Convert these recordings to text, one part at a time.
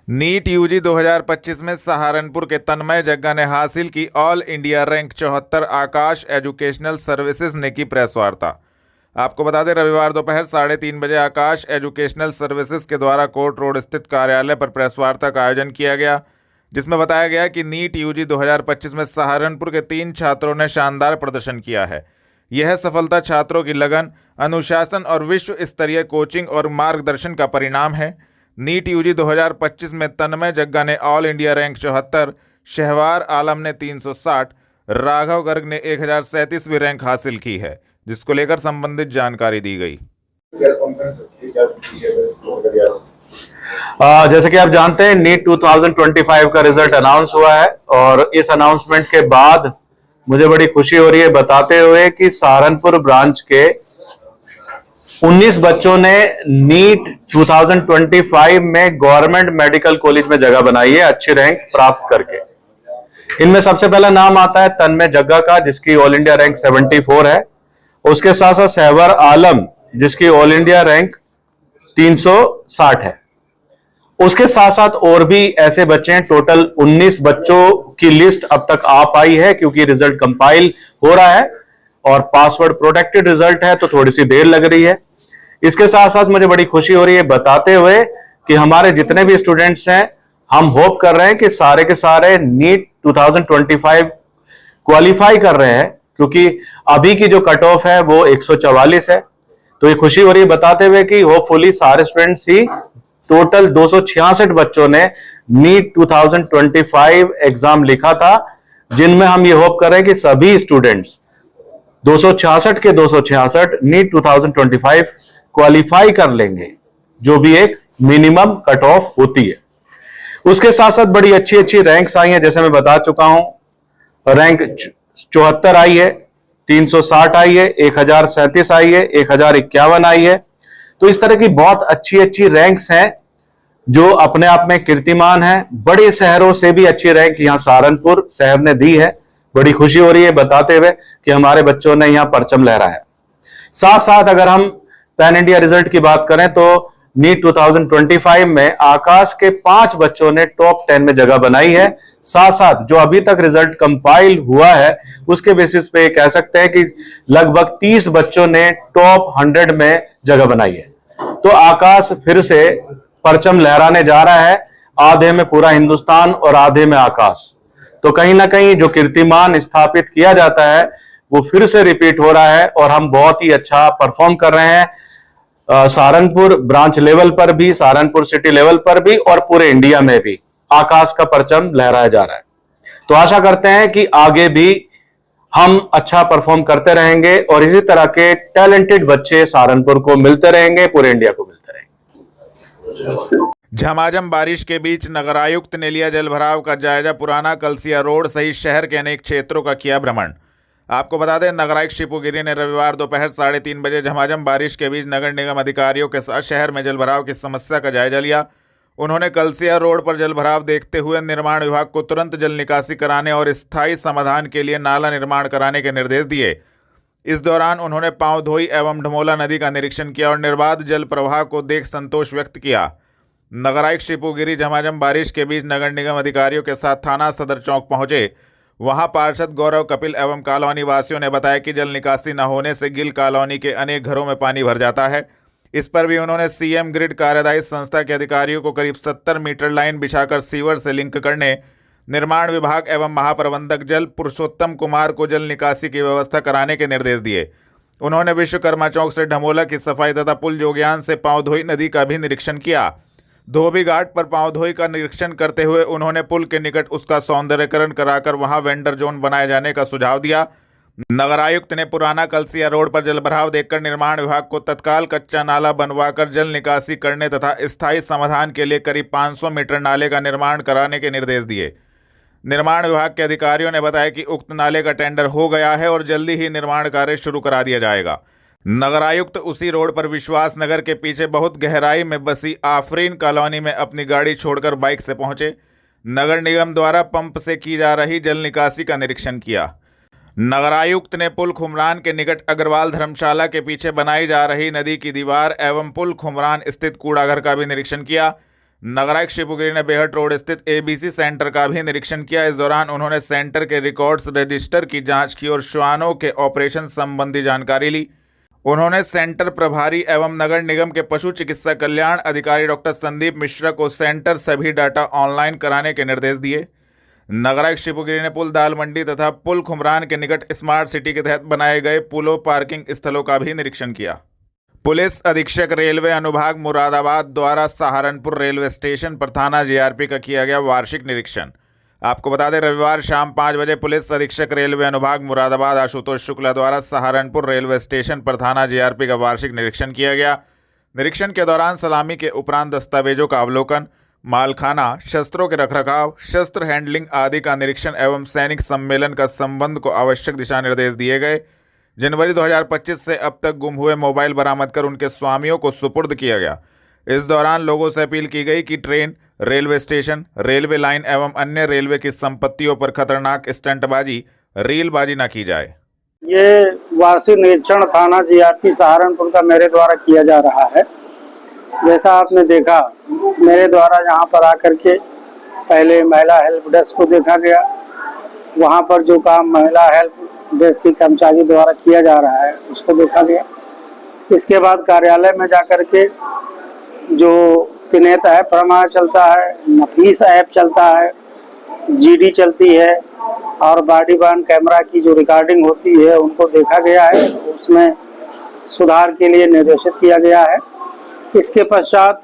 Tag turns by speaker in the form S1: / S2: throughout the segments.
S1: NEET UG 2025 में सहारनपुर के तन्मय जग्गा ने हासिल की ऑल इंडिया रैंक 74। आकाश एजुकेशनल सर्विसेज ने की प्रेस वार्ता। आपको बता दें, रविवार दोपहर 3:30 बजे आकाश एजुकेशनल सर्विसेज के द्वारा कोर्ट रोड स्थित कार्यालय पर प्रेस वार्ता का आयोजन किया गया, जिसमें बताया गया कि नीट यूजी 2025 में सहारनपुर के 3 छात्रों ने शानदार प्रदर्शन किया है। यह सफलता छात्रों की लगन, अनुशासन और विश्व स्तरीय कोचिंग और मार्गदर्शन का परिणाम है। नीट यूजी 2025 में तन्मय जग्गा ने ऑल इंडिया रैंक 74, शहवार आलम ने 360, राघव गर्ग ने 1037वीं रैंक हासिल की है, जिसको लेकर संबंधित जानकारी दी गई।
S2: जैसे कि आप जानते हैं, नीट 2025 का रिजल्ट अनाउंस हुआ है और इस अनाउंसमेंट के बाद मुझे बड़ी खुशी हो रही है बताते हुए कि सहारनपुर ब्रांच के 19 बच्चों ने नीट 2025 में गवर्नमेंट मेडिकल कॉलेज में जगह बनाई है, अच्छी रैंक प्राप्त करके। इनमें सबसे पहला नाम आता है तन्मय जग्गा का, जिसकी ऑल इंडिया रैंक 74 है। उसके साथ साथ शहवार आलम, जिसकी ऑल इंडिया रैंक 360 है। उसके साथ साथ और भी ऐसे बच्चे हैं। टोटल 19 बच्चों की लिस्ट अब तक आ पाई है, क्योंकि रिजल्ट कंपाइल हो रहा है और पासवर्ड प्रोटेक्टेड रिजल्ट है, तो थोड़ी सी देर लग रही है। इसके साथ साथ मुझे बड़ी खुशी हो रही है बताते हुए कि हमारे जितने भी स्टूडेंट्स हैं, हम होप कर रहे हैं कि सारे के सारे नीट 2025 क्वालिफाई कर रहे हैं, क्योंकि अभी की जो कट ऑफ है वो 144 है। तो ये खुशी हो रही है बताते हुए कि होपफुली सारे स्टूडेंट्स ही, टोटल 266 बच्चों ने नीट 2025 एग्जाम लिखा था, जिनमें हम ये होप कर रहे हैं कि सभी स्टूडेंट्स 266 के 266 नीट 2025 क्वालिफाई कर लेंगे, जो भी एक मिनिमम कट ऑफ होती है। उसके साथ साथ बड़ी अच्छी अच्छी रैंक्स आई हैं, जैसे मैं बता चुका हूं। रैंक 74 आई है, 360 आई है, 1037 आई है, 1051 आई है। तो इस तरह की बहुत अच्छी अच्छी रैंक्स हैं, जो अपने आप में कीर्तिमान है। बड़े शहरों से भी अच्छी रैंक यहां सहारनपुर शहर ने दी है। बड़ी खुशी हो रही है बताते हुए कि हमारे बच्चों ने यहां परचम लहराया। साथ साथ अगर हम पैन इंडिया रिजल्ट की बात करें तो नीट 2025 में आकाश के 5 बच्चों ने टॉप 10 में जगह बनाई है। साथ साथ जो अभी तक रिजल्ट कंपाइल हुआ है, उसके बेसिस पे कह सकते हैं कि लगभग 30 बच्चों ने टॉप 100 में जगह बनाई है। तो आकाश फिर से परचम लहराने जा रहा है, आधे में पूरा हिंदुस्तान और आधे में आकाश। तो कहीं ना कहीं जो कीर्तिमान स्थापित किया जाता है वो फिर से रिपीट हो रहा है और हम बहुत ही अच्छा परफॉर्म कर रहे हैं। सहारनपुर ब्रांच लेवल पर भी, सहारनपुर सिटी लेवल पर भी और पूरे इंडिया में भी आकाश का परचम लहराया जा रहा है। तो आशा करते हैं कि आगे भी हम अच्छा परफॉर्म करते रहेंगे और इसी तरह के टैलेंटेड बच्चे सहारनपुर को मिलते रहेंगे, पूरे इंडिया को मिलते रहेंगे।
S1: झमाझम बारिश के बीच नगरायुक्त ने लिया जलभराव का जायजा। पुराना कलसिया रोड सहित शहर के अनेक क्षेत्रों का किया भ्रमण। आपको बता दें, नगरायुक्त शिपू गिरी ने रविवार दोपहर 3:30 बजे झमाझम बारिश के बीच नगर निगम अधिकारियों के साथ शहर में जलभराव की समस्या का जायजा लिया। उन्होंने कलसिया रोड पर जलभराव देखते हुए निर्माण विभाग को तुरंत जल निकासी कराने और स्थायी समाधान के लिए नाला निर्माण कराने के निर्देश दिए। इस दौरान उन्होंने पांवधोई एवं ढमोला नदी का निरीक्षण किया और निर्बाध जल प्रवाह को देख संतोष व्यक्त किया। नगरायुक्त शिपू गिरी झमाझम बारिश के बीच नगर निगम अधिकारियों के साथ थाना सदर चौक पहुंचे। वहां पार्षद गौरव कपिल एवं कॉलोनी वासियों ने बताया कि जल निकासी न होने से गिल कॉलोनी के अनेक घरों में पानी भर जाता है। इस पर भी उन्होंने सीएम ग्रिड कार्यदायी संस्था के अधिकारियों को करीब 70 मीटर लाइन बिछाकर सीवर से लिंक करने, निर्माण विभाग एवं महाप्रबंधक जल पुरुषोत्तम कुमार को जल निकासी की व्यवस्था कराने के निर्देश दिए। उन्होंने विश्वकर्मा चौक से ढमोला की सफाई तथा पुल जोगियान से पांवधोई नदी का भी निरीक्षण किया। धोबी घाट पर पांवधोई का निरीक्षण करते हुए उन्होंने पुल के निकट उसका सौंदर्यीकरण कराकर वहां वेंडर जोन बनाए जाने का सुझाव दिया। नगरायुक्त ने पुराना कलसिया रोड पर जलभराव देखकर निर्माण विभाग को तत्काल कच्चा नाला बनवाकर जल निकासी करने तथा स्थायी समाधान के लिए करीब 500 मीटर नाले का निर्माण कराने के निर्देश दिए। निर्माण विभाग के अधिकारियों ने बताया कि उक्त नाले का टेंडर हो गया है और जल्दी ही निर्माण कार्य शुरू करा दिया जाएगा। नगरायुक्त उसी रोड पर विश्वास नगर के पीछे बहुत गहराई में बसी आफरीन कॉलोनी में अपनी गाड़ी छोड़कर बाइक से पहुंचे। नगर निगम द्वारा पंप से की जा रही जल निकासी का निरीक्षण किया। नगरायुक्त ने पुल खुमरान के निकट अग्रवाल धर्मशाला के पीछे बनाई जा रही नदी की दीवार एवं पुल खुमरान स्थित कूड़ाघर का भी निरीक्षण किया। नगर आयुक्त शिवपुरी ने बेहट रोड स्थित एबीसी सेंटर का भी निरीक्षण किया। इस दौरान उन्होंने सेंटर के रिकॉर्ड्स रजिस्टर की जांच की और श्वानों के ऑपरेशन संबंधी जानकारी ली। उन्होंने सेंटर प्रभारी एवं नगर निगम के पशु चिकित्सा कल्याण अधिकारी डॉक्टर संदीप मिश्रा को सेंटर सभी डाटा ऑनलाइन कराने के निर्देश दिए। नगर आयुक्त शिवपुरी ने पुल दाल मंडी तथा पुल खुमरान के निकट स्मार्ट सिटी के तहत बनाए गए पुलों पार्किंग स्थलों का भी निरीक्षण किया। पुलिस अधीक्षक रेलवे अनुभाग मुरादाबाद द्वारा सहारनपुर रेलवे स्टेशन पर थाना जीआरपी का किया गया वार्षिक निरीक्षण। आपको बता दें, रविवार शाम 5 बजे पुलिस अधीक्षक रेलवे अनुभाग मुरादाबाद आशुतोष शुक्ला द्वारा सहारनपुर रेलवे स्टेशन पर थाना जीआरपी का वार्षिक निरीक्षण किया गया। निरीक्षण के दौरान सलामी के उपरांत दस्तावेजों का अवलोकन, मालखाना, शस्त्रों के रखरखाव, शस्त्र हैंडलिंग आदि का निरीक्षण एवं सैनिक सम्मेलन का संबंध को आवश्यक दिशा निर्देश दिए गए। जनवरी 2025 से अब तक गुम हुए मोबाइल बरामद कर उनके स्वामियों को सुपुर्द किया गया। इस दौरान लोगों से अपील की गई कि train, railway station, railway line एवं अन्य रेलवे की संपत्तियों पर खतरनाक स्टंटबाजी, रीलबाजी न की जाए।
S3: ये वार्षिक निरीक्षण थाना जीआरपी सहारनपुर का मेरे द्वारा किया जा रहा है। जैसा आपने देखा, मेरे द्वारा यहाँ पर आकर के पहले महिला हेल्प डेस्क को देखा गया। वहाँ पर जो काम महिला हेल्प डेस्क की कर्मचारी द्वारा किया जा रहा है उसको देखा गया। इसके बाद कार्यालय में जाकर के जो तिनेत ऐप हमारा चलता है, नफीस ऐप चलता है, जीडी चलती है और बॉडी बार्न कैमरा की जो रिकॉर्डिंग होती है उनको देखा गया है। उसमें सुधार के लिए निर्देशित किया गया है। इसके पश्चात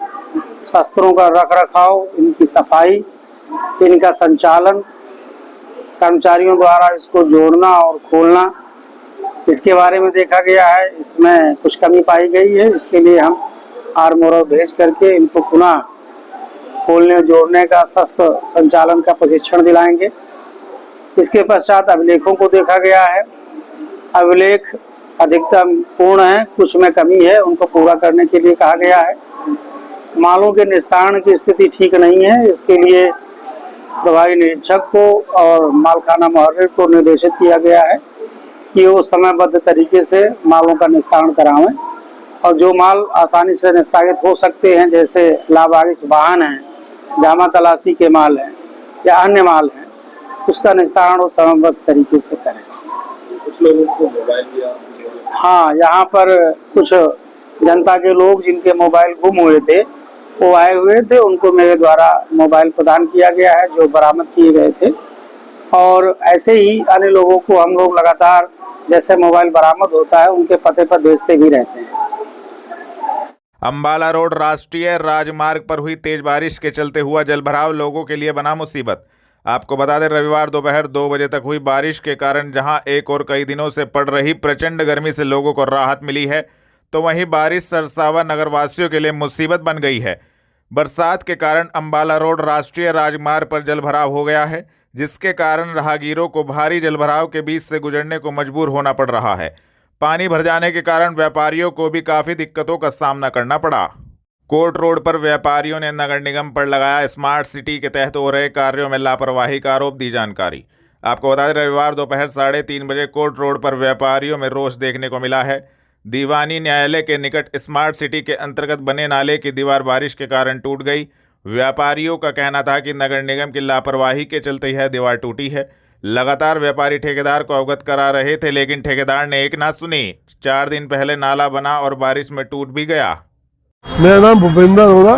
S3: शस्त्रों का रखरखाव, इनकी सफाई, इनका संचालन, कर्मचारियों द्वारा इसको जोड़ना और खोलना, इसके बारे में देखा गया है। इसमें कुछ कमी पाई गई है, इसके लिए हम आर्मोर भेज करके इनको पुनः खोलने जोड़ने का शस्त्र संचालन का प्रशिक्षण दिलाएंगे। इसके पश्चात अभिलेखों को देखा गया है। अभिलेख अधिकतम पूर्ण है, कुछ में कमी है, उनको पूरा करने के लिए कहा गया है। मालों के निस्तारण की स्थिति ठीक नहीं है, इसके लिए प्रभारी निरीक्षक को और मालखाना मुहर्रिर को निर्देशित किया गया है कि वो समयबद्ध तरीके से मालों का निस्तारण करावें और जो माल आसानी से निस्तारित हो सकते हैं, जैसे लावारिस वाहन हैं, जामा तलाशी के माल हैं या अन्य माल हैं, उसका निस्तारण वो समयबद्ध तरीके से करें।
S4: कुछ लोगों को मोबाइल दिया।
S3: हाँ, यहाँ पर कुछ जनता के लोग जिनके मोबाइल गुम हुए थे वो आए हुए थे, उनको मेरे द्वारा मोबाइल प्रदान किया गया है जो बरामद किए गए थे। और ऐसे ही अन्य लोगों को हम लोग लगातार जैसे मोबाइल बरामद होता है उनके पते पर भेजते भी रहते हैं।
S1: अंबाला रोड राष्ट्रीय राजमार्ग पर हुई तेज बारिश के चलते हुआ जलभराव लोगों के लिए बना मुसीबत। आपको बता दें, रविवार दोपहर 2 बजे तक हुई बारिश के कारण जहां एक और कई दिनों से पड़ रही प्रचंड गर्मी से लोगों को राहत मिली है, तो वहीं बारिश सरसावा नगरवासियों के लिए मुसीबत बन गई है। बरसात के कारण अंबाला रोड राष्ट्रीय राजमार्ग पर जलभराव हो गया है, जिसके कारण राहगीरों को भारी जलभराव के बीच से गुजरने को मजबूर होना पड़ रहा है। पानी भर जाने के कारण व्यापारियों को भी काफी दिक्कतों का सामना करना पड़ा। कोर्ट रोड पर व्यापारियों ने नगर निगम पर लगाया स्मार्ट सिटी के तहत हो रहे कार्यों में लापरवाही का आरोप, दी जानकारी। आपको बता दें, रविवार दोपहर 3:30 बजे कोर्ट रोड पर व्यापारियों में रोष देखने को मिला है। दीवानी न्यायालय के निकट स्मार्ट सिटी के अंतर्गत बने नाले की दीवार बारिश के कारण टूट गई। व्यापारियों का कहना था कि नगर निगम की लापरवाही के चलते यह दीवार टूटी है। लगातार व्यापारी ठेकेदार को अवगत करा रहे थे, लेकिन ठेकेदार ने एक ना सुनी। 4 दिन पहले नाला बना और बारिश में टूट भी गया।
S5: मेरा नाम भूपेंद्र अरोड़ा।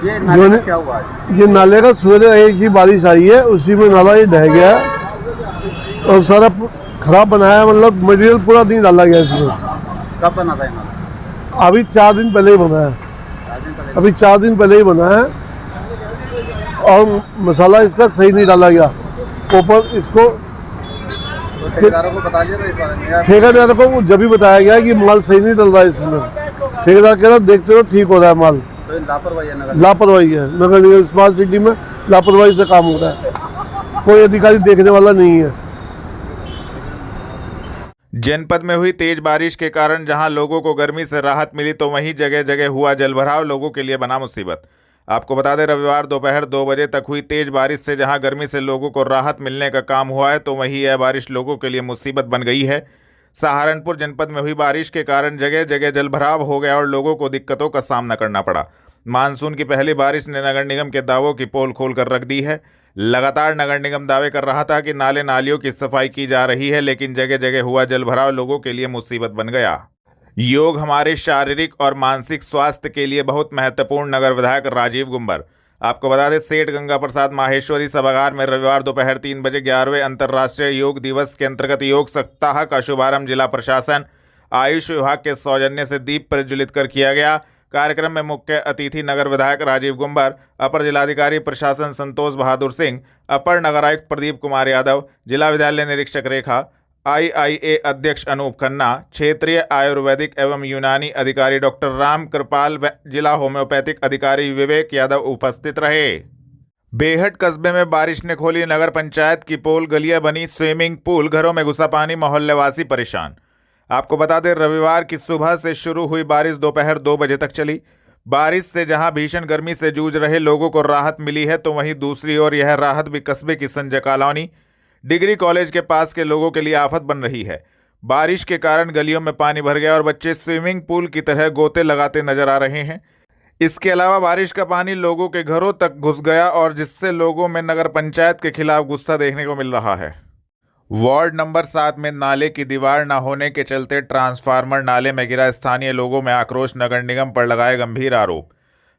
S4: ये नाले का क्या हुआ है?
S5: ये नाले का सवेरे एक ही बारिश आई है, उसी में नाला ये ढह गया और सारा खराब बनाया, मतलब मटेरियल पूरा नहीं डाला गया इसमें।
S4: कब बना था ये नाला?
S5: अभी 4 दिन पहले ही बना है, अभी 4 दिन पहले ही बना है और मसाला इसका सही नहीं डाला गया। ऊपर इसको
S4: तो ठेकेदारों को बता दिया था इस बारे में?
S5: ठेकेदार को जब भी बताया गया कि माल सही नहीं डल रहा है इसमें। ठेकेदार कह रहा देखते हो ठीक हो रहा है माल।
S4: तो ये लापरवाही है नगर?
S5: लापरवाही है, नगर निगम स्मार्ट सिटी में लापरवाही से काम हो रहा है, कोई अधिकारी देखने वाला नहीं है।
S1: जनपद में हुई तेज बारिश के कारण जहां लोगों को गर्मी से राहत मिली, तो वहीं जगह जगह हुआ जलभराव लोगों के लिए बना मुसीबत। आपको बता दें, रविवार दोपहर 2 बजे तक हुई तेज बारिश से जहां गर्मी से लोगों को राहत मिलने का काम हुआ है, तो वहीं यह बारिश लोगों के लिए मुसीबत बन गई है। सहारनपुर जनपद में हुई बारिश के कारण जगह जगह जलभराव हो गया और लोगों को दिक्कतों का सामना करना पड़ा। मानसून की पहली बारिश ने नगर निगम के दावों की पोल खोलकर रख दी है। लगातार नगर निगम दावे कर रहा था कि नाले नालियों की सफाई की जा रही है, लेकिन जगह जगह हुआ जलभराव लोगों के लिए मुसीबत बन गया। योग हमारे शारीरिक और मानसिक स्वास्थ्य के लिए बहुत महत्वपूर्ण, नगर विधायक राजीव गुंबर। आपको बता दें, सेठ गंगा प्रसाद माहेश्वरी सभागार में रविवार दोपहर 3 बजे 11वें अंतर्राष्ट्रीय योग दिवस के अंतर्गत योग सप्ताह का शुभारंभ जिला प्रशासन, आयुष विभाग के सौजन्य से दीप प्रज्वलित कर किया गया। कार्यक्रम में मुख्य अतिथि नगर विधायक राजीव गुंबर, अपर जिलाधिकारी प्रशासन संतोष बहादुर सिंह, अपर नगर आयुक्त प्रदीप कुमार यादव, जिला विद्यालय निरीक्षक रेखा, IIA अध्यक्ष अनूप खन्ना, क्षेत्रीय आयुर्वेदिक एवं यूनानी अधिकारी डॉक्टर राम कृपाल, जिला होम्योपैथिक अधिकारी विवेक यादव उपस्थित रहे। बेहट कस्बे में बारिश ने खोली नगर पंचायत की पोल, गलियां बनी स्विमिंग पूल, घरों में घुसा पानी, मोहल्लेवासी परेशान। आपको बता दें, रविवार की सुबह से शुरू हुई बारिश दोपहर 2 बजे तक चली। बारिश से जहां भीषण गर्मी से जूझ रहे लोगों को राहत मिली है, तो वहीं दूसरी ओर यह राहत भी कस्बे की संजय कॉलोनी, डिग्री कॉलेज के पास के लोगों के लिए आफत बन रही है। बारिश के कारण गलियों में पानी भर गया और बच्चे स्विमिंग पूल की तरह गोते लगाते नजर आ रहे हैं। इसके अलावा बारिश का पानी लोगों के घरों तक घुस गया और जिससे लोगों में नगर पंचायत के खिलाफ गुस्सा देखने को मिल रहा है। वार्ड नंबर 7 में नाले की दीवार न होने के चलते ट्रांसफार्मर नाले में गिरा, स्थानीय लोगों में आक्रोश, नगर निगम पर लगाए गंभीर आरोप।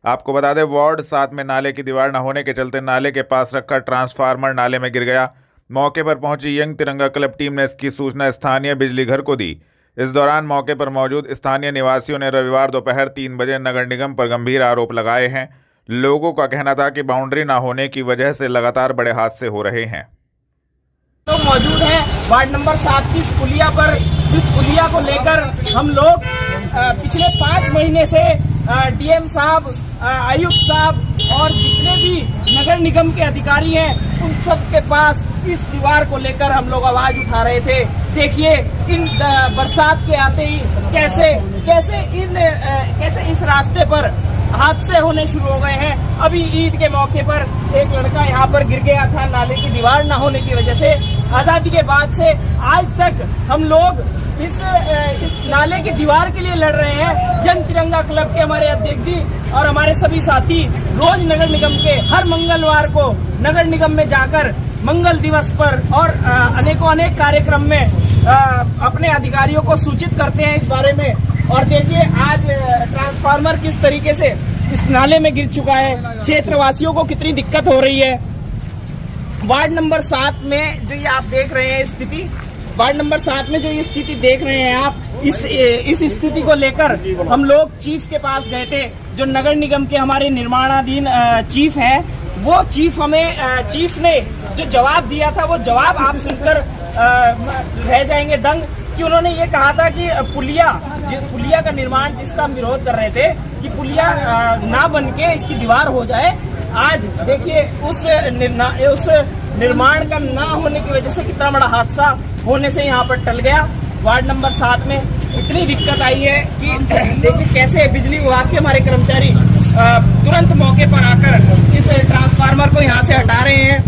S1: आपको बता दें, वार्ड 7 में नाले की दीवार न होने के चलते नाले के पास रखा ट्रांसफार्मर नाले में गिर गया। मौके पर पहुंची यंग तिरंगा क्लब टीम ने इसकी सूचना स्थानीय बिजली घर को दी। इस दौरान मौके पर मौजूद स्थानीय निवासियों ने रविवार दोपहर 3 बजे नगर निगम पर गंभीर आरोप लगाए हैं। लोगों का कहना था कि बाउंड्री न होने की वजह से लगातार बड़े हादसे हो रहे हैं।
S6: तो मौजूद हैं वार्ड नंबर 7 की पुलिया पर, जिस पुलिया को लेकर हम लोग पिछले 5 महीने से DM साहब, आयुक्त साहब और जितने भी नगर निगम के अधिकारी हैं, उन सब के पास इस दीवार को लेकर हम लोग आवाज उठा रहे थे। देखिए, इन बरसात के आते ही कैसे इस रास्ते पर हादसे होने शुरू हो गए हैं। अभी ईद के मौके पर एक लड़का यहाँ पर गिर गया था नाले की दीवार न होने की वजह से। आजादी के बाद से आज तक हम लोग इस नाले की दीवार के लिए लड़ रहे हैं। जन तिरंगा क्लब के हमारे अध्यक्ष जी और हमारे सभी साथी रोज नगर निगम के हर मंगलवार को नगर निगम में जाकर मंगल दिवस पर और अनेक कार्यक्रम में अपने अधिकारियों को सूचित करते हैं इस बारे में। और देखिए, आज ट्रांसफार्मर किस तरीके से इस नाले में गिर चुका है, क्षेत्रवासियों को कितनी दिक्कत हो रही है। वार्ड नंबर 7 में जो ये आप देख रहे हैं स्थिति, वार्ड नंबर 7 में जो ये स्थिति देख रहे हैं आप, इस स्थिति को लेकर हम लोग चीफ के पास गए थे। जो नगर निगम के हमारे निर्माणाधीन चीफ हैं, वो चीफ ने जो जवाब दिया था, वो जवाब आप सुनकर रह जाएंगे दंग, कि उन्होंने ये कहा था कि पुलिया का निर्माण जिसका हम विरोध कर रहे थे कि पुलिया ना बन के इसकी दीवार हो जाए। आज देखिए, उस निर्माण का ना होने की वजह से कितना बड़ा हादसा होने से यहाँ पर टल गया। वार्ड नंबर 7 में इतनी दिक्कत आई है कि देखिए कैसे बिजली विभाग के हमारे कर्मचारी तुरंत मौके पर आकर इस ट्रांसफार्मर को यहाँ से हटा रहे हैं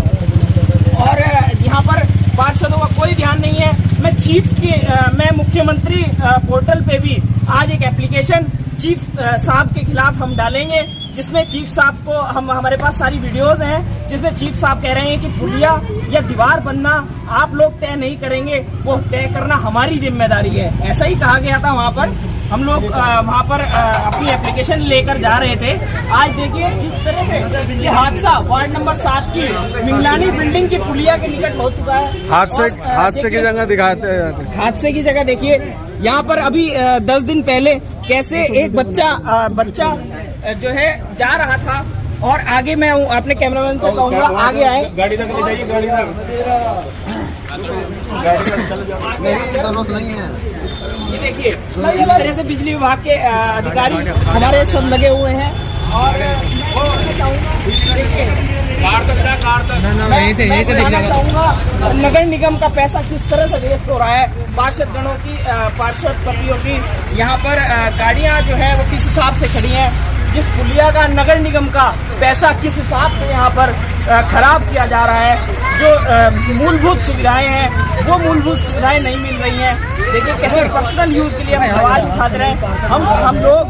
S6: और यहाँ पर पार्षदों का कोई ध्यान नहीं है। मैं मुख्यमंत्री पोर्टल पे भी आज एक एप्लीकेशन चीफ साहब के खिलाफ हम डालेंगे, जिसमें चीफ साहब को हमारे पास सारी वीडियोस हैं, जिसमें चीफ साहब कह रहे हैं कि पुलिया या दीवार बनना आप लोग तय नहीं करेंगे, वो तय करना हमारी जिम्मेदारी है। ऐसा ही कहा गया था वहाँ पर। हम लोग वहाँ पर अपनी एप्लीकेशन लेकर जा रहे थे। आज देखिए किस तरह से ये हादसा वार्ड नंबर 7 की मिंगलानी बिल्डिंग की पुलिया के निकट हो चुका है।
S4: हादसे की जगह दिखाते हैं।
S6: हादसे की जगह देखिए, यहाँ पर अभी 10 दिन पहले कैसे एक बच्चा जो है जा रहा था और आगे मैं अपने कैमरामैन से कहूँगा आगे आए।
S4: गाड़ी तक ले जाइए, गाड़ी तक जरूरत नहीं है।
S6: ये देखिए, इस तरह से बिजली विभाग के अधिकारी हमारे सब लगे हुए हैं और मैं चाहूँगा नगर निगम का पैसा किस तरह से वेस्ट हो रहा है। पार्षद पतियों की यहाँ पर गाड़ियाँ जो है वो किस हिसाब से खड़ी हैं। जिस पुलिया का नगर निगम का पैसा किस हिसाब से यहाँ पर खराब किया जा रहा है। जो मूलभूत सुविधाएं हैं वो मूलभूत सुविधाएं नहीं मिल रही हैं। देखिए कैसे पर्सनल यूज के लिए हम आवाज उठाते रहे। हम लोग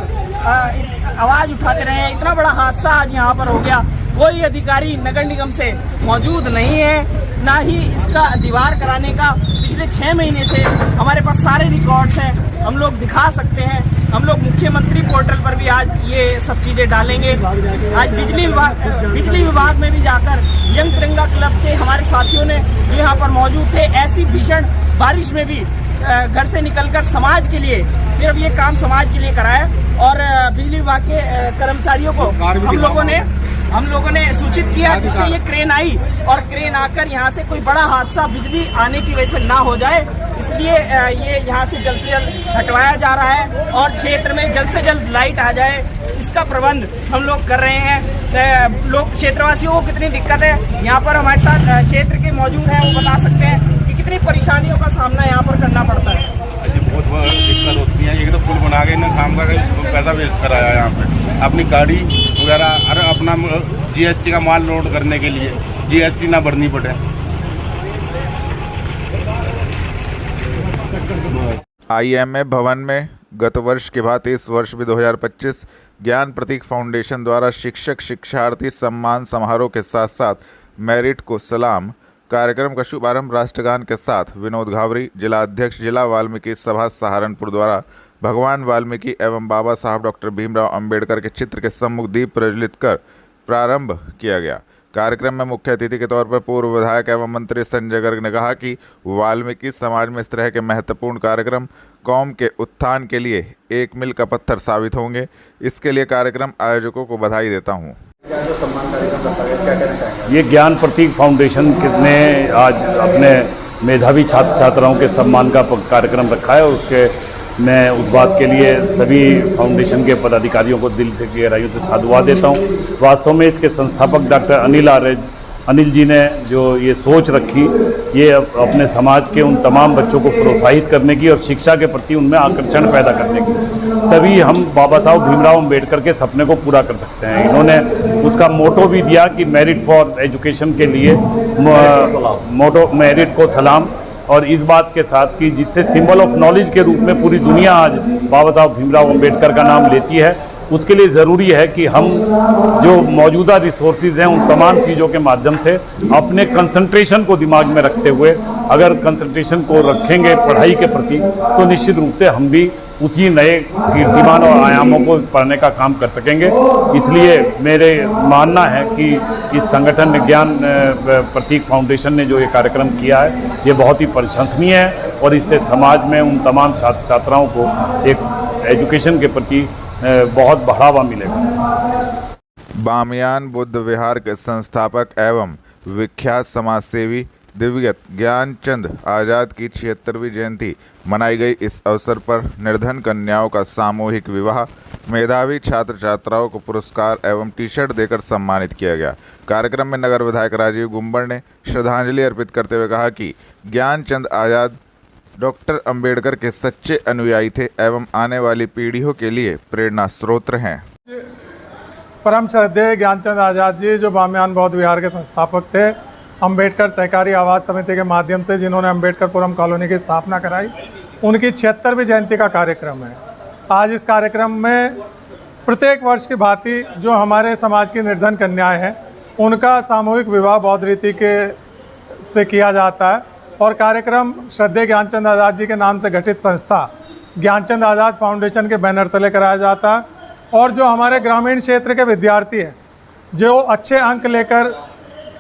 S6: आवाज उठाते रहे हैं। इतना बड़ा हादसा आज यहाँ पर हो गया, कोई अधिकारी नगर निगम से मौजूद नहीं है, ना ही इसका दीवार कराने का पिछले 6 महीने से हमारे पास सारे रिकॉर्ड्स हैं, हम लोग दिखा सकते हैं। हम लोग मुख्यमंत्री पोर्टल पर भी आज ये सब चीजें डालेंगे। आज बिजली विभाग में भी जाकर यंग तिरंगा क्लब के हमारे साथियों ने जो यहाँ पर मौजूद थे, ऐसी भीषण बारिश में भी घर से निकलकर समाज के लिए, सिर्फ ये काम समाज के लिए कराया। और बिजली विभाग के कर्मचारियों को हम लोगों ने सूचित किया, जिससे ये क्रेन आई और क्रेन आकर यहाँ से कोई बड़ा हादसा बिजली आने की वजह से ना हो जाए, इसलिए ये यहाँ से जल्द हटवाया जा रहा है और क्षेत्र में जल्द से जल्द लाइट आ जाए, इसका प्रबंध हम लोग कर रहे हैं। लोग क्षेत्रवासियों को कितनी दिक्कत है, यहाँ पर हमारे साथ क्षेत्र के मौजूद हैं, वो बता सकते हैं कि कितनी परेशानियों का सामना यहाँ पर करना पड़ता है।
S7: बहुत दिक्कत होती है। एक तो पुल बना के इन्हें काम करके पैसा वेस्ट कराया यहाँ पे, अपनी गाड़ी वगैरह, अरे अपना जीएसटी का माल लोड करने के लिए जीएसटी ना भरनी पड़े।
S1: आईएमए भवन में गत वर्ष के भांति इस वर्ष भी 2025 ज्ञान प्रतीक फाउंडेशन द्वारा शिक्षक शिक्षार्थी सम्मान समारोह के साथ साथ मेरिट को सलाम कार्यक्रम का शुभारंभ राष्ट्रगान के साथ विनोद घावरी, जिला अध्यक्ष, जिला वाल्मीकि सभा सहारनपुर द्वारा भगवान वाल्मीकि एवं बाबा साहब डॉक्टर भीमराव अंबेडकर के चित्र के सम्मुख दीप प्रज्वलित कर प्रारंभ किया गया। कार्यक्रम में मुख्य अतिथि के तौर पर पूर्व विधायक एवं मंत्री संजय गर्ग ने कहा कि वाल्मीकि समाज में इस तरह के महत्वपूर्ण कार्यक्रम कौम के उत्थान के लिए एक मील का पत्थर साबित होंगे। इसके लिए कार्यक्रम आयोजकों को बधाई देता हूँ।
S2: ये ज्ञान प्रतीक फाउंडेशन ने आज अपने मेधावी छात्र छात्राओं के सम्मान का कार्यक्रम रखा है। उसके मैं उस बात के लिए सभी फाउंडेशन के पदाधिकारियों को दिल से गहराइयों से साधुवाद देता हूँ। वास्तव में इसके संस्थापक डॉक्टर अनिल जी ने जो ये सोच रखी, ये अपने समाज के उन तमाम बच्चों को प्रोत्साहित करने की और शिक्षा के प्रति उनमें आकर्षण पैदा करने की, तभी हम बाबा साहब भीमराव अंबेडकर के सपने को पूरा कर सकते हैं। इन्होंने उसका मोटो भी दिया कि मेरिट फॉर एजुकेशन के लिए मोटो मेरिट को सलाम, और इस बात के साथ कि जिससे सिंबल ऑफ नॉलेज के रूप में पूरी दुनिया आज बाबा साहब भीमराव अंबेडकर का नाम लेती है, उसके लिए ज़रूरी है कि हम जो मौजूदा रिसोर्सेज हैं उन तमाम चीज़ों के माध्यम से अपने कंसंट्रेशन को दिमाग में रखते हुए अगर कंसंट्रेशन को रखेंगे पढ़ाई के प्रति, तो निश्चित रूप से हम भी उसी नए कीर्तिमान और आयामों को पढ़ने का काम कर सकेंगे। इसलिए मेरे मानना है कि इस संगठन ज्ञान प्रतीक फाउंडेशन ने जो ये कार्यक्रम किया है, ये बहुत ही प्रशंसनीय है और इससे समाज में उन तमाम छात्र छात्राओं को एक एजुकेशन के प्रति बहुत बढ़ावा मिलेगा।
S1: बामियान बुद्ध विहार के संस्थापक एवं विख्यात समाजसेवी दिवंगत ज्ञानचंद आज़ाद की 76वीं जयंती मनाई गई। इस अवसर पर निर्धन कन्याओं का सामूहिक विवाह, मेधावी छात्र छात्राओं को पुरस्कार एवं टी शर्ट देकर सम्मानित किया गया। कार्यक्रम में नगर विधायक राजीव गुम्बड़ ने श्रद्धांजलि अर्पित करते हुए कहा कि ज्ञानचंद आज़ाद डॉक्टर अंबेडकर के सच्चे अनुयायी थे एवं आने वाली पीढ़ियों के लिए प्रेरणा स्रोत हैं।
S8: परम श्रद्धेय ज्ञानचंद आज़ाद जी, जो बामियान बौद्ध विहार के संस्थापक थे, अंबेडकर सहकारी आवास समिति के माध्यम से जिन्होंने अंबेडकरपुरम कॉलोनी की स्थापना कराई, उनकी 76वीं जयंती का कार्यक्रम है। आज इस कार्यक्रम में प्रत्येक वर्ष की भांति जो हमारे समाज की निर्धन कन्याएं हैं, उनका सामूहिक विवाह बौद्ध रीति के से किया जाता है और कार्यक्रम श्रद्धेय ज्ञानचंद आज़ाद जी के नाम से गठित संस्था ज्ञानचंद आज़ाद फाउंडेशन के बैनर तले कराया जाता है। और जो हमारे ग्रामीण क्षेत्र के विद्यार्थी हैं, जो अच्छे अंक लेकर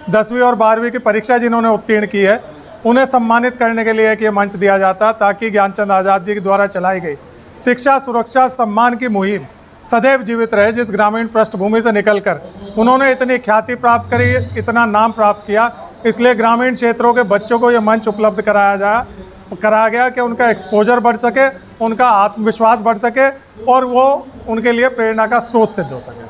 S8: 10वीं और 12वीं की परीक्षा जिन्होंने उत्तीर्ण की है, उन्हें सम्मानित करने के लिए एक ये मंच दिया जाता है, ताकि ज्ञानचंद आज़ाद जी के द्वारा चलाई गई शिक्षा सुरक्षा सम्मान की मुहिम सदैव जीवित रहे। जिस ग्रामीण पृष्ठभूमि से निकलकर उन्होंने इतनी ख्याति प्राप्त करी, इतना नाम प्राप्त किया, इसलिए ग्रामीण क्षेत्रों के बच्चों को ये मंच उपलब्ध कराया गया कि उनका एक्सपोजर बढ़ सके, उनका आत्मविश्वास बढ़ सके और वो उनके लिए प्रेरणा का स्रोत सिद्ध हो सके।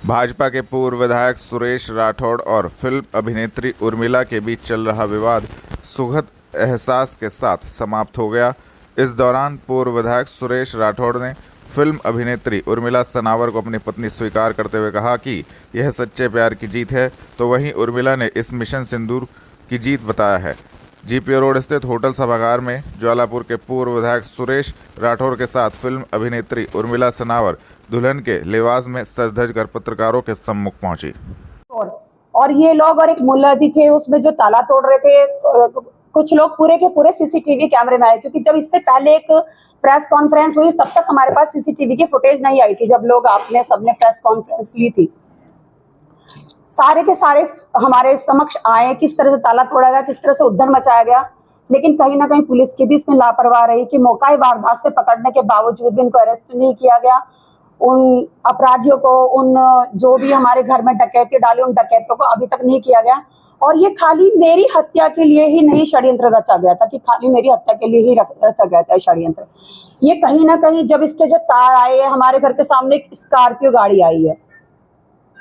S1: भाजपा के पूर्व विधायक सुरेश राठौड़ और फिल्म अभिनेत्री उर्मिला के बीच चल रहा विवाद सुखद एहसास के साथ समाप्त हो गया। इस दौरान पूर्व विधायक सुरेश राठौड़ ने फिल्म अभिनेत्री उर्मिला सनावर को अपनी पत्नी स्वीकार करते हुए कहा कि यह सच्चे प्यार की जीत है, तो वहीं उर्मिला ने इस मिशन सिंदूर की जीत बताया है। जीपीओ रोड स्थित होटल सभागार में ज्वालापुर के पूर्व विधायक सुरेश राठौड़ के साथ फिल्म अभिनेत्री उर्मिला सनावर दुल्हन के लिबास में सज धज कर पत्रकारों के सम्मुख पहुंची।
S9: और ये लोग और एक मुल्ला जी थे उसमें जो ताला तोड़ रहे थे। कुछ लोग पूरे के पूरे सीसीटीवी कैमरे में आए, क्योंकि जब इससे पहले एक प्रेस कॉन्फ्रेंस हुई तब तक हमारे पास सीसीटीवी की फुटेज नहीं आई थी। जब लोग आपने सबने प्रेस कॉन्फ्रेंस ली थी, सारे के सारे हमारे समक्ष आए, किस तरह से ताला तोड़ा गया, किस तरह से उद्दंड मचाया गया। लेकिन कहीं ना कहीं पुलिस की भी इसमें लापरवाह रही कि मौका वारदात से पकड़ने के बावजूद भी उनको अरेस्ट नहीं किया गया। उन अपराधियों को, उन जो भी हमारे घर में डकैती डाली, उन डकैतों को अभी तक नहीं किया गया। और ये खाली मेरी हत्या के लिए ही नहीं षड्यंत्र रचा गया था, कि खाली मेरी हत्या के लिए ही रचा गया था षड्यंत्र। ये कहीं ना कहीं जब इसके जो तार आए, हमारे घर के सामने एक स्कॉर्पियो गाड़ी आई है,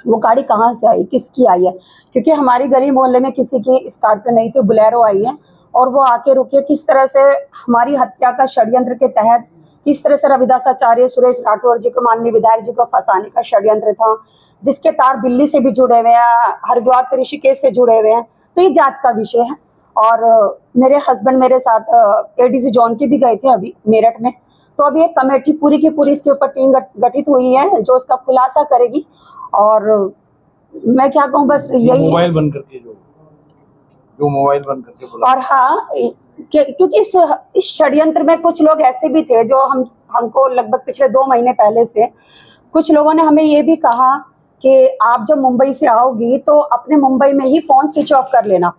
S9: वो गाड़ी कहाँ से आई, किसकी आई है? क्योंकि हमारी गली मोहल्ले में किसी की स्कॉर्पियो नहीं थी, बुलेरो आई है। और वो आके रुके, किस तरह से हमारी हत्या का षड्यंत्र के तहत, किस तरह से रविदासाचार्य, सुरेश राठौर जी को, माननीय विधायक जी को फंसाने का षड्यंत्र था, जिसके तार दिल्ली से भी जुड़े हुए हैं, हरिद्वार से, ऋषिकेश से जुड़े हुए हैं। तो ये जांच का विषय है। और मेरे हस्बैंड मेरे साथ एडीसी जोन के भी गए थे अभी मेरठ में। तो अभी एक कमेटी पूरी की पूरी इसके ऊपर टीम गठित हुई है जो इसका खुलासा करेगी। और मैं क्या कहूँ, बस यही
S10: मोबाइल बंद करके जो मोबाइल बंद करके बोला।
S9: और हाँ, क्योंकि इस षड्यंत्र में कुछ लोग ऐसे भी थे जो हमको लगभग पिछले 2 महीने पहले से कुछ लोगों ने हमें ये भी कहा कि आप जब मुंबई से आओगी तो अपने मुंबई में ही फोन स्विच ऑफ कर लेना,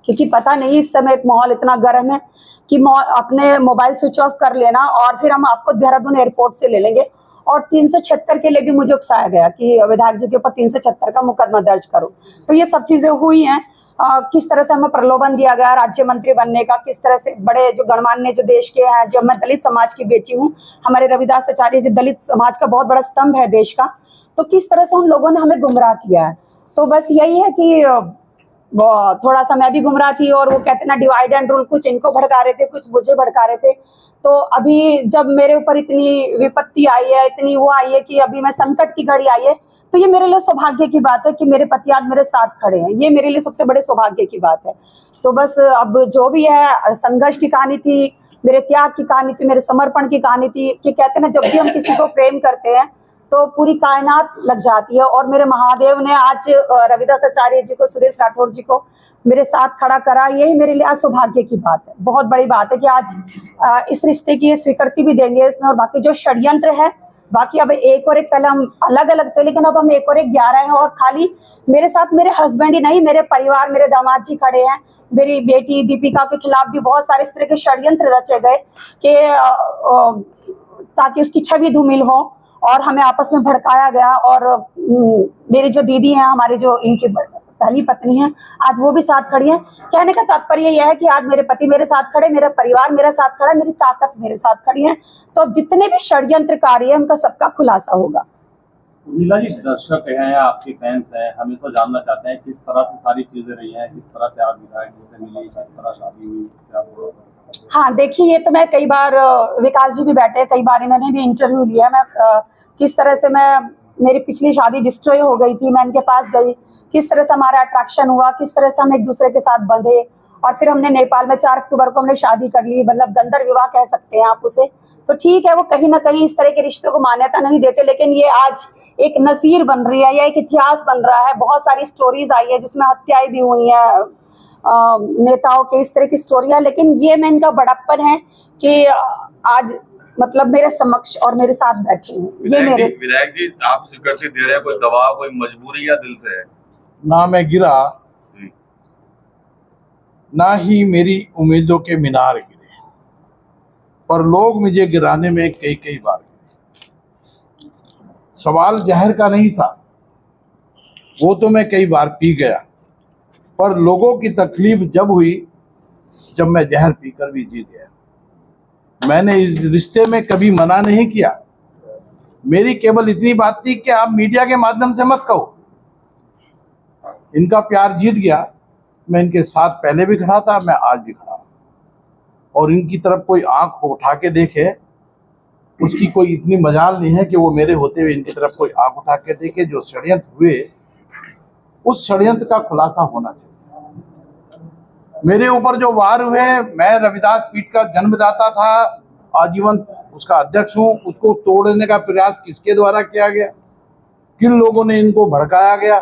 S9: क्योंकि पता नहीं इस समय माहौल इतना गर्म है कि अपने मोबाइल स्विच ऑफ कर लेना और फिर हम आपको देहरादून एयरपोर्ट से ले लेंगे। और 376 के लिए भी मुझे उकसाया गया कि विधायक जी के ऊपर 376 का मुकदमा दर्ज करो। तो ये सब चीजें हुई हैं। किस तरह से हमें प्रलोभन दिया गया राज्य मंत्री बनने का, किस तरह से बड़े जो गणमान्य जो देश के हैं, जो मैं दलित समाज की बेटी हूँ, हमारे रविदासाचार्य जी दलित समाज का बहुत बड़ा स्तंभ है देश का, तो किस तरह से उन लोगों ने हमें गुमराह किया है। तो बस यही है कि वो थोड़ा सा मैं भी गुमराह थी, और वो कहते ना डिवाइड एंड रूल, कुछ इनको भड़का रहे थे, कुछ मुझे भड़का रहे थे। तो अभी जब मेरे ऊपर इतनी विपत्ति आई है, इतनी वो आई है कि अभी मैं संकट की घड़ी आई है, तो ये मेरे लिए सौभाग्य की बात है कि मेरे पति आज मेरे साथ खड़े हैं। ये मेरे लिए सबसे बड़े सौभाग्य की बात है। तो बस अब जो भी है, संघर्ष की कहानी थी, मेरे त्याग की कहानी थी, मेरे समर्पण की कहानी थी, कि कहते ना जब भी हम किसी को प्रेम करते हैं तो पूरी कायनात लग जाती है। और मेरे महादेव ने आज रविदासाचार्य जी को, सुरेश राठौर जी को मेरे साथ खड़ा करा। यही मेरे लिए आज सौभाग्य की बात है, बहुत बड़ी बात है कि आज इस रिश्ते की स्वीकृति भी देंगे इसमें। और बाकी जो षड्यंत्र है, बाकी अब एक और एक, पहले हम अलग अलग थे लेकिन अब हम एक और एक 11 हैं। और खाली मेरे साथ मेरे हस्बैंड ही नहीं, मेरे परिवार, मेरे दामाद जी खड़े हैं, मेरी बेटी दीपिका के खिलाफ भी बहुत सारे इस तरह के षड्यंत्र रचे गए कि ताकि उसकी छवि धूमिल हो और हमें आपस में भड़काया गया। और मेरी जो दीदी हैं, हमारी जो इनकी पहली पत्नी है, आज वो भी साथ खड़ी है। कहने का तात्पर्य यह है कि आज मेरे पति मेरे साथ खड़े, मेरा परिवार मेरे साथ खड़ा, मेरी ताकत मेरे साथ खड़ी है। तो अब जितने भी षड्यंत्रकारी है उनका सबका खुलासा होगा।
S10: नीला जी, दर्शक हैं, आपके फैंस हैं, हमेशा जानना चाहते हैं किस तरह से सारी चीजें रही हैं, किस तरह से आप विधायक जी से मिली, किस तरह शादी हुई, क्या बोलो?
S9: हाँ देखिए, ये तो मैं कई बार, विकास जी भी बैठे हैं, कई बार इन्होंने भी इंटरव्यू लिया। मैं किस तरह से मेरी पिछली शादी डिस्ट्रॉय हो गई थी, मैं इनके पास गई, किस तरह से हमारा अट्रैक्शन हुआ, किस तरह से हम एक दूसरे के साथ बंधे, और फिर हमने नेपाल में 4 अक्टूबर को हमने शादी कर ली। मतलब गंधर्व विवाह कह सकते हैं आप उसे। तो ठीक है, वो कहीं ना कहीं इस तरह के रिश्तों को मान्यता नहीं देते, लेकिन ये आज एक नसीर बन रही है या एक इतिहास बन रहा है। बहुत सारी स्टोरीज आई है जिसमें हत्याएं भी हुई हैं, नेताओं के, इस तरह की स्टोरियां। लेकिन ये मैं इनका बड़प्पन है कि आज मतलब मेरे समक्ष और मेरे साथ बैठे हैं। ये मेरे
S11: विधायक जी आप स्वीकृति दे रहे हैं, कोई दबाव, कोई मजबूरी या दिल से है?
S10: ना मैं गिरा, ना ही मेरी उम्मीदों के मीनार गिरे, पर लोग मुझे गिराने में कई बार गिरे। सवाल जहर का नहीं था, वो तो मैं कई बार पी गया, पर लोगों की तकलीफ जब हुई जब मैं जहर पीकर भी जी गया। मैंने इस रिश्ते में कभी मना नहीं किया। मेरी केवल इतनी बात थी कि आप मीडिया के माध्यम से मत कहो। इनका प्यार जीत गया। मैं इनके साथ पहले भी खड़ा था, मैं आज भी खड़ा हूं। और इनकी तरफ कोई आंख उठा के देखे, उसकी कोई इतनी मजाल नहीं है कि वो मेरे होते हुए इनकी तरफ कोई आंख उठा के देखे। जो षड्यंत्र हुए, उस षड्यंत्र का खुलासा होना चाहिए। मेरे ऊपर जो वार हुए, मैं रविदास पीठ का जन्मदाता था, आजीवन उसका अध्यक्ष हूं, उसको तोड़ने का प्रयास किसके द्वारा किया गया, किन लोगों ने इनको भड़काया गया,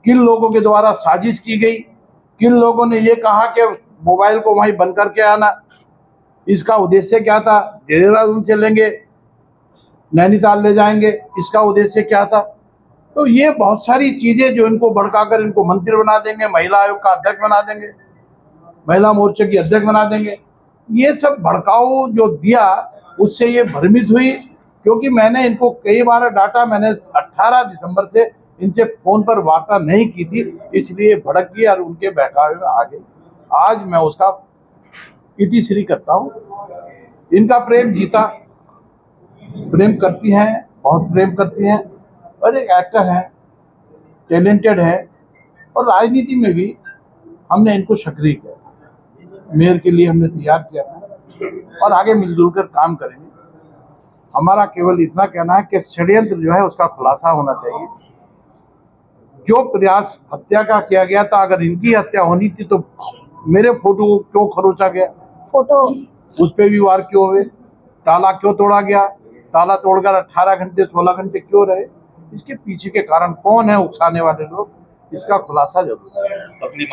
S10: किन लोगों के द्वारा साजिश की गई, किन लोगों ने ये कहा कि मोबाइल को वहीं बंद करके आना, इसका उद्देश्य क्या था, देहरादून चलेंगे, नैनीताल ले जाएंगे, इसका उद्देश्य क्या था। तो ये बहुत सारी चीजें जो इनको भड़काकर इनको मंत्री बना देंगे, महिला आयोग का अध्यक्ष बना देंगे, महिला मोर्चे की अध्यक्ष बना देंगे, ये सब भड़काऊ जो दिया उससे ये भ्रमित हुई। क्योंकि मैंने इनको कई बार डांटा, मैंने 18 दिसंबर से इनसे फोन पर वार्ता नहीं की थी, इसलिए भड़क गई और उनके बहकावे में आ गई। आज मैं उसका इतिश्री करता हूँ। इनका प्रेम जीता, प्रेम करती हैं, बहुत प्रेम करती हैं और एक एक्टर है, टैलेंटेड है और राजनीति में भी हमने इनको सक्रिय किया था, मेयर के लिए हमने तैयार किया था और आगे मिलजुल कर काम करेंगे। हमारा केवल इतना कहना है कि षड्यंत्र जो है उसका खुलासा होना चाहिए। जो प्रयास हत्या का किया गया था, अगर इनकी हत्या होनी थी तो मेरे फोटो क्यों खरोचा गया,
S9: फोटो
S10: उस पे भी वार क्यों हुए, ताला क्यों तोड़ा गया, ताला तोड़कर 18 घंटे 16 घंटे क्यों रहे, इसके पीछे के कारण कौन है उकसाने वाले लोग, इसका खुलासा जरूर है।
S11: अपनी